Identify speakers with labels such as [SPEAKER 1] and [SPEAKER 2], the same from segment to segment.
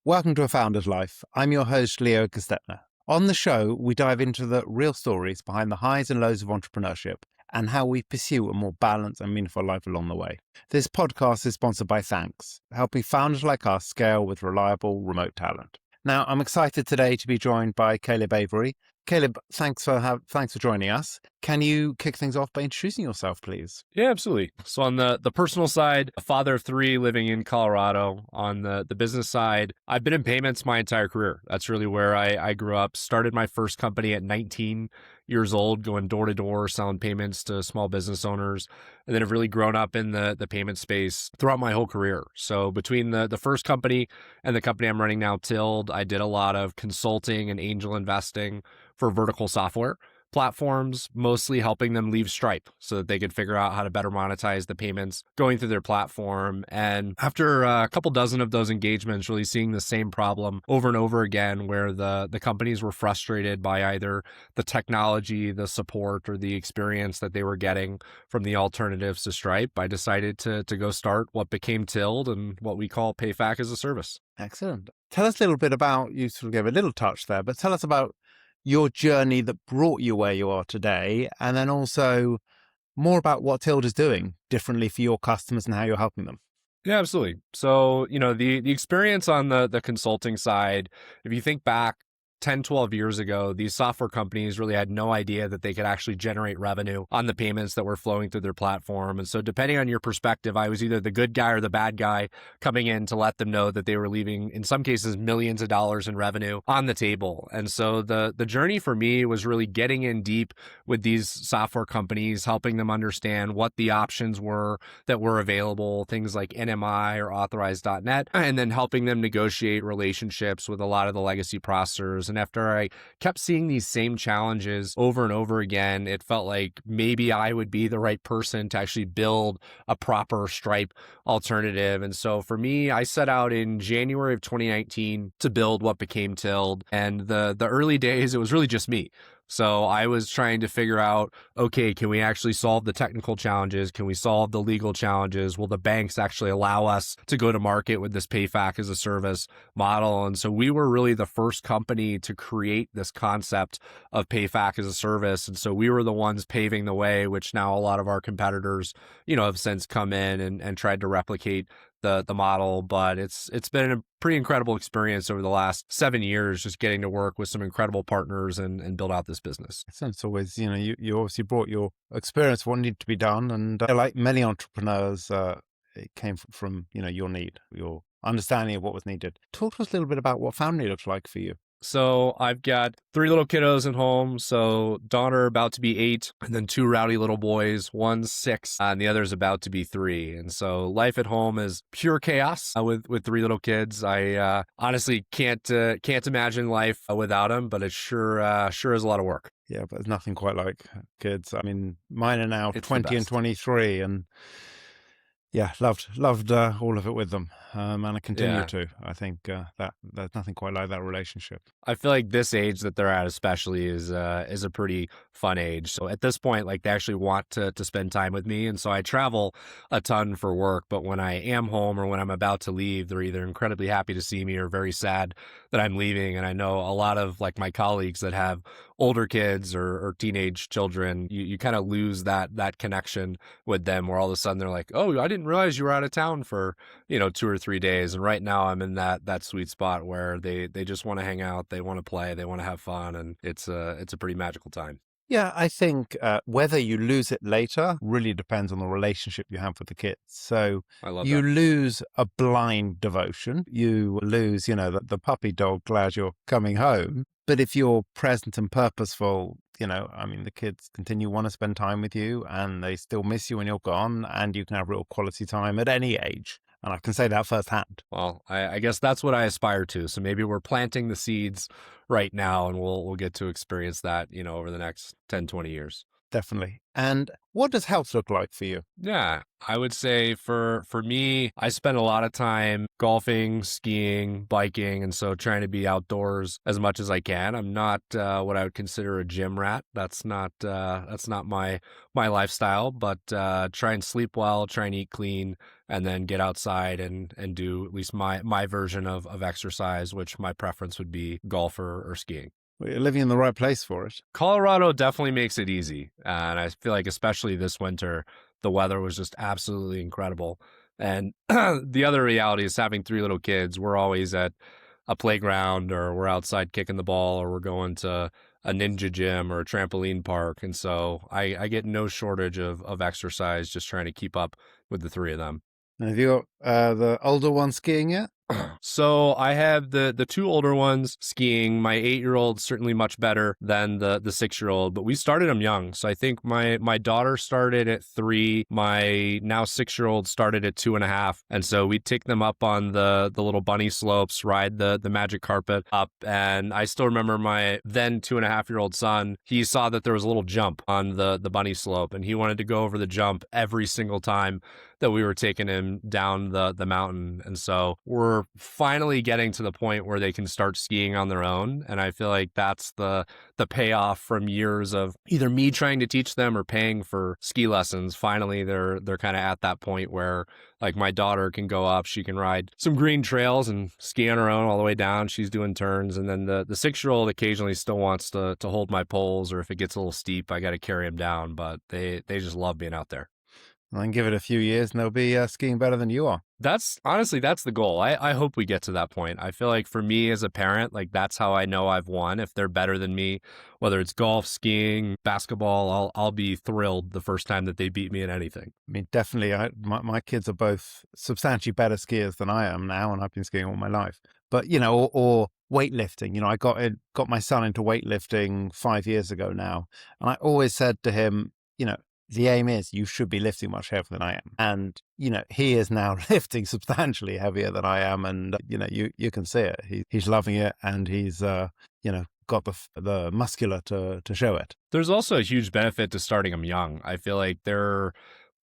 [SPEAKER 1] Welcome to A Founder's Life. I'm your host, Leo Gestetner. On the show, we dive into the real stories behind the highs and lows of entrepreneurship and how we pursue a more balanced and meaningful life along the way. This podcast is sponsored by Thanks, helping founders like us scale with reliable remote talent. Now, I'm excited today to be joined by Caleb Avery. Caleb, thanks for joining us. Can you kick things off by introducing yourself, please?
[SPEAKER 2] Yeah, absolutely. So on the personal side, a father of three living in Colorado. On the business side, I've been in payments my entire career. That's really where I grew up. Started my first company at 19 years old, going door to door, selling payments to small business owners. And then have really grown up in the payment space throughout my whole career. So between the first company and the company I'm running now, Tilled, I did a lot of consulting and angel investing for vertical software platforms, mostly helping them leave Stripe so that they could figure out how to better monetize the payments going through their platform. And after a couple dozen of those engagements, really seeing the same problem over and over again, where the companies were frustrated by either the technology, the support, or the experience that they were getting from the alternatives to Stripe, I decided to go start what became Tilled and what we call PayFac as a service.
[SPEAKER 1] Excellent. Tell us a little bit about, you sort of gave a little touch there, but tell us about your journey that brought you where you are today, and then also more about what Tilled is doing differently for your customers and how you're helping them.
[SPEAKER 2] Yeah, absolutely. So, the experience on the consulting side, if you think back 10, 12 years ago, these software companies really had no idea that they could actually generate revenue on the payments that were flowing through their platform. And so depending on your perspective, I was either the good guy or the bad guy coming in to let them know that they were leaving, in some cases, millions of dollars in revenue on the table. And so the journey for me was really getting in deep with these software companies, helping them understand what the options were that were available, things like NMI or authorize.net, and then helping them negotiate relationships with a lot of the legacy processors. And after I kept seeing these same challenges over and over again, it felt like maybe I would be the right person to actually build a proper Stripe alternative. And so for me, I set out in January of 2019 to build what became Tilled. And the early days, it was really just me. So I was trying to figure out, okay, can we actually solve the technical challenges? Can we solve the legal challenges? Will the banks actually allow us to go to market with this PayFac as a service model? And so we were really the first company to create this concept of PayFac as a service. And so we were the ones paving the way, which now a lot of our competitors, have since come in and tried to replicate the model. But it's been a pretty incredible experience over the last 7 years, just getting to work with some incredible partners and build out this business.
[SPEAKER 1] So it's always, you obviously brought your experience, what needed to be done. And like many entrepreneurs, it came from, your need, your understanding of what was needed. Talk to us a little bit about what family looks like for you.
[SPEAKER 2] So I've got 3 little kiddos at home. So daughter about to be 8, and then 2 rowdy little boys, one's 6, and the other's about to be 3. And so life at home is pure chaos with 3 little kids. I honestly can't imagine life without them, but it sure is a lot of work.
[SPEAKER 1] Yeah, but there's nothing quite like kids. I mean, mine are now
[SPEAKER 2] It's
[SPEAKER 1] 20 and 23, and yeah, loved all of it with them, and I continue
[SPEAKER 2] Yeah.
[SPEAKER 1] to. I think that there's nothing quite like that relationship.
[SPEAKER 2] I feel like this age that they're at especially is a pretty fun age. So at this point, like they actually want to spend time with me. And so I travel a ton for work, but when I am home or when I'm about to leave, they're either incredibly happy to see me or very sad that I'm leaving. And I know a lot of like my colleagues that have older kids or teenage children, you kind of lose that connection with them where all of a sudden they're like, oh, I didn't realize you were out of town for, 2 or 3 days. And right now I'm in that sweet spot where they just want to hang out. They want to play, they want to have fun, and it's a pretty magical time.
[SPEAKER 1] Yeah, I think whether you lose it later really depends on the relationship you have with the kids. So
[SPEAKER 2] I love
[SPEAKER 1] you
[SPEAKER 2] that.
[SPEAKER 1] lose a blind devotion. You lose, the puppy dog glad you're coming home. But if you're present and purposeful, the kids continue want to spend time with you and they still miss you when you're gone, and you can have real quality time at any age. And I can say that firsthand.
[SPEAKER 2] Well, I guess that's what I aspire to. So maybe we're planting the seeds right now, and we'll get to experience that, over the next 10, 20 years.
[SPEAKER 1] definitely. And what does health look like for you?
[SPEAKER 2] Yeah, I would say for me, I spend a lot of time golfing, skiing, biking, and so trying to be outdoors as much as I can. I'm not what I would consider a gym rat. That's not my lifestyle. But try and sleep well, try and eat clean, and then get outside and do at least my version of exercise, which my preference would be golf or skiing.
[SPEAKER 1] Well, you're living in the right place for it.
[SPEAKER 2] Colorado definitely makes it easy. And I feel like, especially this winter, the weather was just absolutely incredible. And the other reality is having three little kids. We're always at a playground, or we're outside kicking the ball, or we're going to a ninja gym or a trampoline park. And so I get no shortage of exercise just trying to keep up with the three of them.
[SPEAKER 1] And have you got the older one skiing yet?
[SPEAKER 2] So I have the two older ones skiing. My 8-year-old certainly much better than the 6-year-old, but we started them young. So I think my daughter started at 3. My now 6-year-old started at 2.5, and so we take them up on the little bunny slopes, ride the magic carpet up. And I still remember my then 2.5-year-old son. He saw that there was a little jump on the bunny slope, and he wanted to go over the jump every single time that we were taking him down the mountain. And so we're finally getting to the point where they can start skiing on their own. And I feel like that's the payoff from years of either me trying to teach them or paying for ski lessons. Finally, they're kind of at that point where, like, my daughter can go up, she can ride some green trails and ski on her own all the way down. She's doing turns. And then the 6-year-old occasionally still wants to hold my poles, or if it gets a little steep, I got to carry him down. But they just love being out there.
[SPEAKER 1] And then give it a few years and they'll be skiing better than you are.
[SPEAKER 2] That's the goal. I hope we get to that point. I feel like for me as a parent, like, that's how I know I've won. If they're better than me, whether it's golf, skiing, basketball, I'll be thrilled the first time that they beat me in anything.
[SPEAKER 1] I mean, definitely, my kids are both substantially better skiers than I am now, and I've been skiing all my life. But, or weightlifting. I got my son into weightlifting 5 years ago now, and I always said to him, the aim is you should be lifting much heavier than I am. And, he is now lifting substantially heavier than I am. And, you can see it. He's loving it, and he's, got the muscular to show it.
[SPEAKER 2] There's also a huge benefit to starting them young. I feel like they're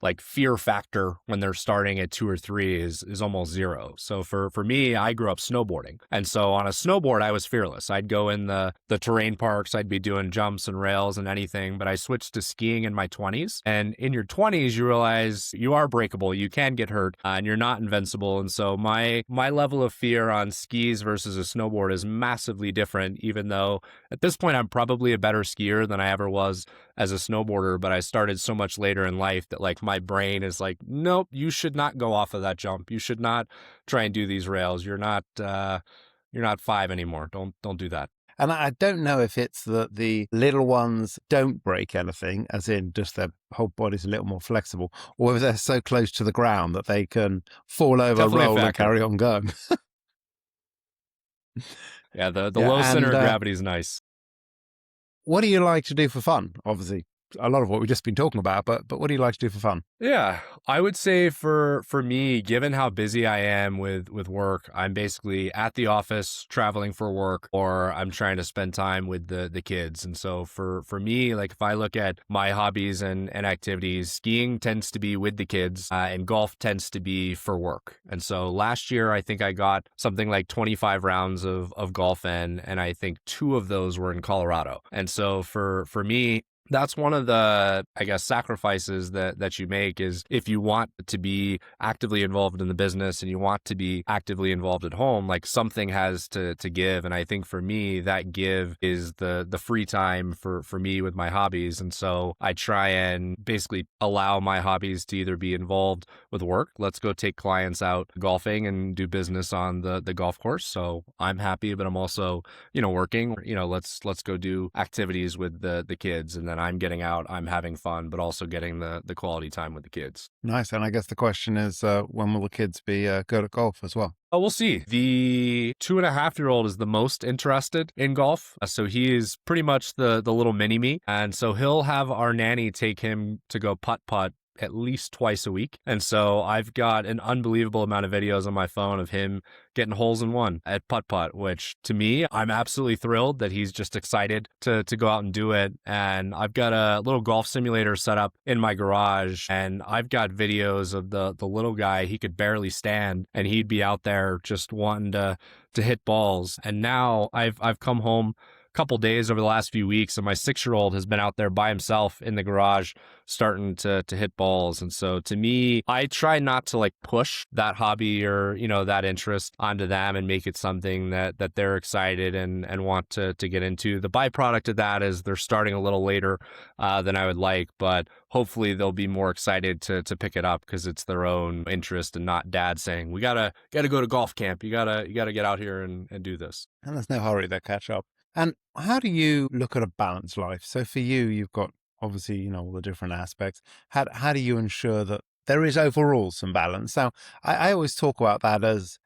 [SPEAKER 2] like fear factor when they're starting at 2 or 3 is almost zero. So for me, I grew up snowboarding. And so on a snowboard, I was fearless. I'd go in the terrain parks, I'd be doing jumps and rails and anything, but I switched to skiing in my 20s. And in your 20s, you realize you are breakable, you can get hurt, and you're not invincible. And so my level of fear on skis versus a snowboard is massively different, even though at this point, I'm probably a better skier than I ever was as a snowboarder, but I started so much later in life that, like, my brain is like, nope, you should not go off of that jump. You should not try and do these rails. You're not 5 anymore. Don't do that.
[SPEAKER 1] And I don't know if it's that the little ones don't break anything, as in just their whole body's a little more flexible, or if they're so close to the ground that they can fall over,
[SPEAKER 2] Definitely
[SPEAKER 1] roll, and carry on going.
[SPEAKER 2] Yeah, the low center of gravity is nice.
[SPEAKER 1] What do you like to do for fun? Obviously, a lot of what we've just been talking about, but what do you like to do for fun?
[SPEAKER 2] Yeah, I would say for me, given how busy I am with work, I'm basically at the office traveling for work, or I'm trying to spend time with the kids. And so for me, like, if I look at my hobbies and activities, skiing tends to be with the kids, and golf tends to be for work. And so last year, I think I got something like 25 rounds of golf in, and I think 2 of those were in Colorado. And so for me, that's one of the, I guess, sacrifices that you make, is if you want to be actively involved in the business and you want to be actively involved at home, like, something has to give. And I think for me, that give is the free time for me with my hobbies. And so I try and basically allow my hobbies to either be involved with work. Let's go take clients out golfing and do business on the golf course. So I'm happy, but I'm also, working. Let's go do activities with the kids. And then I'm getting out, I'm having fun, but also getting the quality time with the kids.
[SPEAKER 1] Nice. And I guess the question is, when will the kids be good at golf as well?
[SPEAKER 2] Oh, we'll see. The 2.5-year-old is the most interested in golf. So he is pretty much the little mini me. And so he'll have our nanny take him to go putt-putt at least twice a week. And so I've got an unbelievable amount of videos on my phone of him getting holes in one at putt putt, which to me, I'm absolutely thrilled that he's just excited to go out and do it. And I've got a little golf simulator set up in my garage, and I've got videos of the little guy. He could barely stand, and he'd be out there just wanting to hit balls. And now I've come home couple days over the last few weeks, and my 6-year-old has been out there by himself in the garage starting to hit balls. And so to me, I try not to like push that hobby or, that interest onto them and make it something that they're excited and want to get into. The byproduct of that is they're starting a little later than I would like, but hopefully they'll be more excited to pick it up because it's their own interest and not dad saying, we gotta go to golf camp. You gotta get out here and do this.
[SPEAKER 1] And there's no hurry, they'll catch up. And how do you look at a balanced life? So for you, you've got obviously, all the different aspects. How do you ensure that there is overall some balance? So I always talk about that as,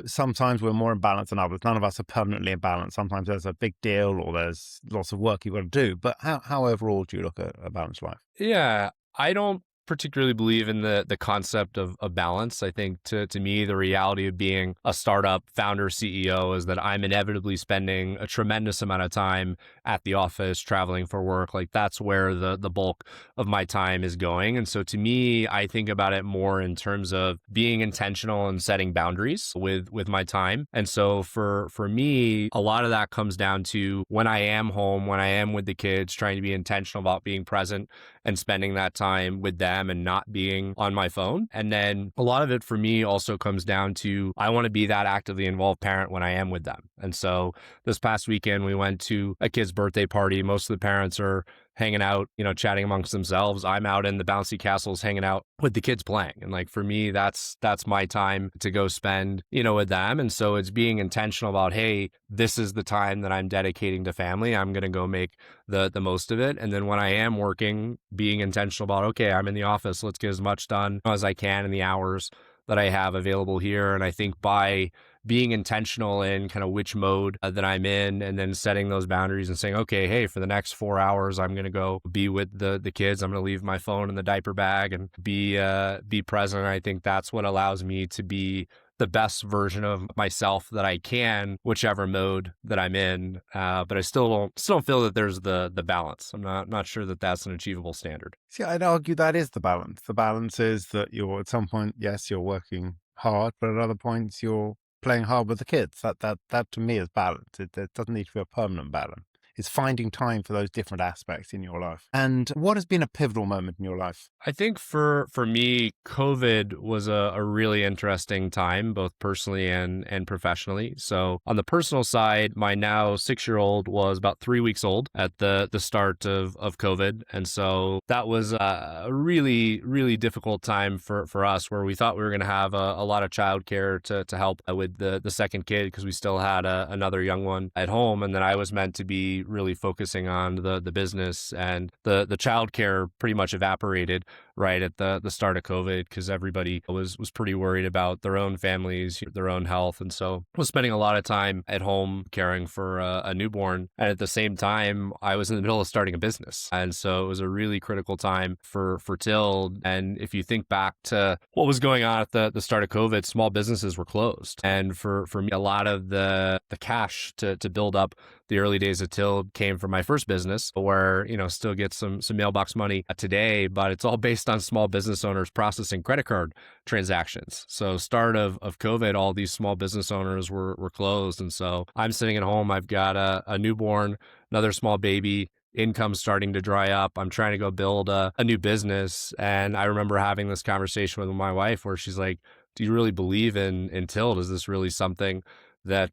[SPEAKER 1] sometimes we're more in balance than others. None of us are permanently in balance. Sometimes there's a big deal or there's lots of work you've got to do. But how overall do you look at a balanced life?
[SPEAKER 2] Yeah, I don't particularly believe in the concept of balance. I think to me, the reality of being a startup founder CEO is that I'm inevitably spending a tremendous amount of time at the office, traveling for work. Like that's where the bulk of my time is going. And so to me, I think about it more in terms of being intentional and setting boundaries with my time. And so for me, a lot of that comes down to when I am home, when I am with the kids, trying to be intentional about being present and spending that time with them and not being on my phone. And then a lot of it for me also comes down to I want to be that actively involved parent when I am with them. And so this past weekend, we went to a kid's birthday party. Most of the parents are hanging out, chatting amongst themselves. I'm out in the bouncy castles hanging out with the kids playing. And like for me, that's my time to go spend, with them. And so it's being intentional about, hey, this is the time that I'm dedicating to family. I'm going to go make the most of it. And then when I am working, being intentional about, okay, I'm in the office. Let's get as much done as I can in the hours that I have available here. And I think by being intentional in kind of which mode that I'm in and then setting those boundaries and saying, okay, hey, for the next 4 hours, I'm going to go be with the kids. I'm going to leave my phone in the diaper bag and be present. I think that's what allows me to be the best version of myself that I can, whichever mode that I'm in. But I still don't feel that there's the balance. I'm not sure that that's an achievable standard.
[SPEAKER 1] See, I'd argue that is the balance. The balance is that you're at some point, yes, you're working hard, but at other points you're playing hard with the kids. That to me is balance. It doesn't need to be a permanent balance. It's finding time for those different aspects in your life. And what has been a pivotal moment in your life?
[SPEAKER 2] I think for me, COVID was a really interesting time, both personally and professionally. So on the personal side, my now 6-year-old was about 3 weeks old at the start of COVID. And so that was a really, really difficult time for us where we thought we were going to have a lot of childcare to help with the second kid because we still had another young one at home. And then I was meant to be really focusing on the business, and the childcare pretty much evaporated right at the start of COVID because everybody was pretty worried about their own families, their own health. And so I was spending a lot of time at home caring for a newborn. And at the same time, I was in the middle of starting a business. And so it was a really critical time for Till. And if you think back to what was going on at the start of COVID, small businesses were closed. And for me, a lot of the cash to build up the early days of Till came from my first business where, still get some mailbox money today, but it's all based on small business owners processing credit card transactions. So start of COVID, all these small business owners were closed. And so I'm sitting at home. I've got a newborn, another small baby, income starting to dry up. I'm trying to go build a new business. And I remember having this conversation with my wife where she's like, do you really believe in Till? Is this really something that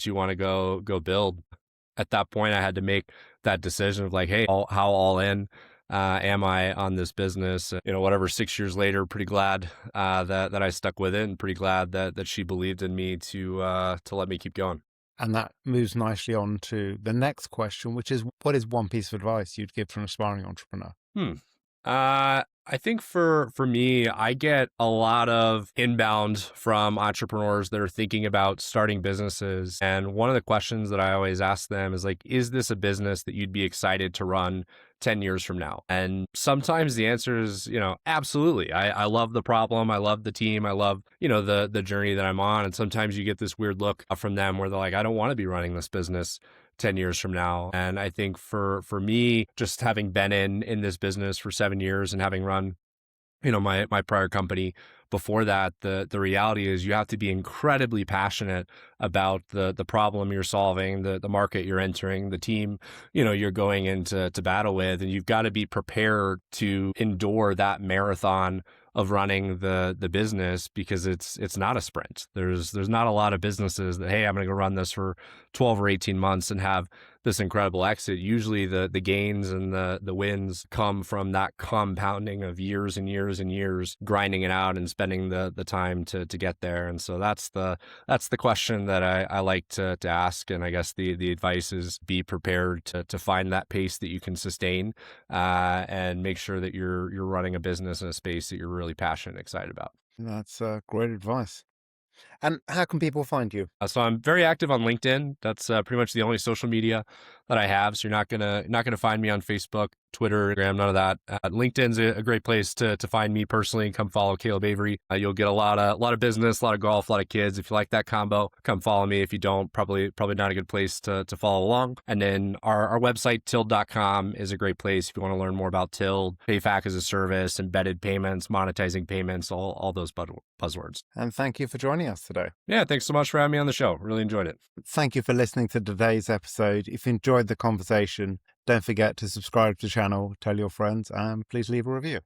[SPEAKER 2] you want to go build? At that point, I had to make that decision of like, hey, how all in am I on this business? Whatever, 6 years later, pretty glad that I stuck with it, and pretty glad that she believed in me to let me keep going.
[SPEAKER 1] And that moves nicely on to the next question, which is, what is one piece of advice you'd give to an aspiring entrepreneur?
[SPEAKER 2] I think for me, I get a lot of inbound from entrepreneurs that are thinking about starting businesses. And one of the questions that I always ask them is like, is this a business that you'd be excited to run 10 years from now? And sometimes the answer is, absolutely. I love the problem. I love the team. I love, the journey that I'm on. And sometimes you get this weird look from them where they're like, I don't want to be running this business 10 years from now. And I think for me, just having been in this business for 7 years and having run, my prior company before that, the reality is you have to be incredibly passionate about the problem you're solving, the market you're entering, the team, you're going into battle with, and you've got to be prepared to endure that marathon of running the business, because it's not a sprint. There's not a lot of businesses that, hey, I'm going to go run this for 12 or 18 months and have this incredible exit. Usually the gains and the wins come from that compounding of years and years and years grinding it out and spending the time to get there. And so that's the question that I like to ask. And I guess the advice is be prepared to find that pace that you can sustain, and make sure that you're running a business in a space that you're really passionate and excited about.
[SPEAKER 1] That's great advice. And how can people find you?
[SPEAKER 2] So I'm very active on LinkedIn. That's pretty much the only social media that I have. So you're not gonna find me on Facebook, Twitter, Instagram, none of that. LinkedIn's a great place to find me personally. Come follow Caleb Avery. You'll get a lot of business, a lot of golf, a lot of kids. If you like that combo, come follow me. If you don't, probably not a good place to follow along. And then our website, Tild.com, is a great place if you want to learn more about Tild, PayFac as a service, embedded payments, monetizing payments, all those buzzwords.
[SPEAKER 1] And thank you for joining us today.
[SPEAKER 2] Yeah, thanks so much for having me on the show. Really enjoyed it.
[SPEAKER 1] Thank you for listening to today's episode. If you enjoyed the conversation, don't forget to subscribe to the channel, tell your friends, and please leave a review.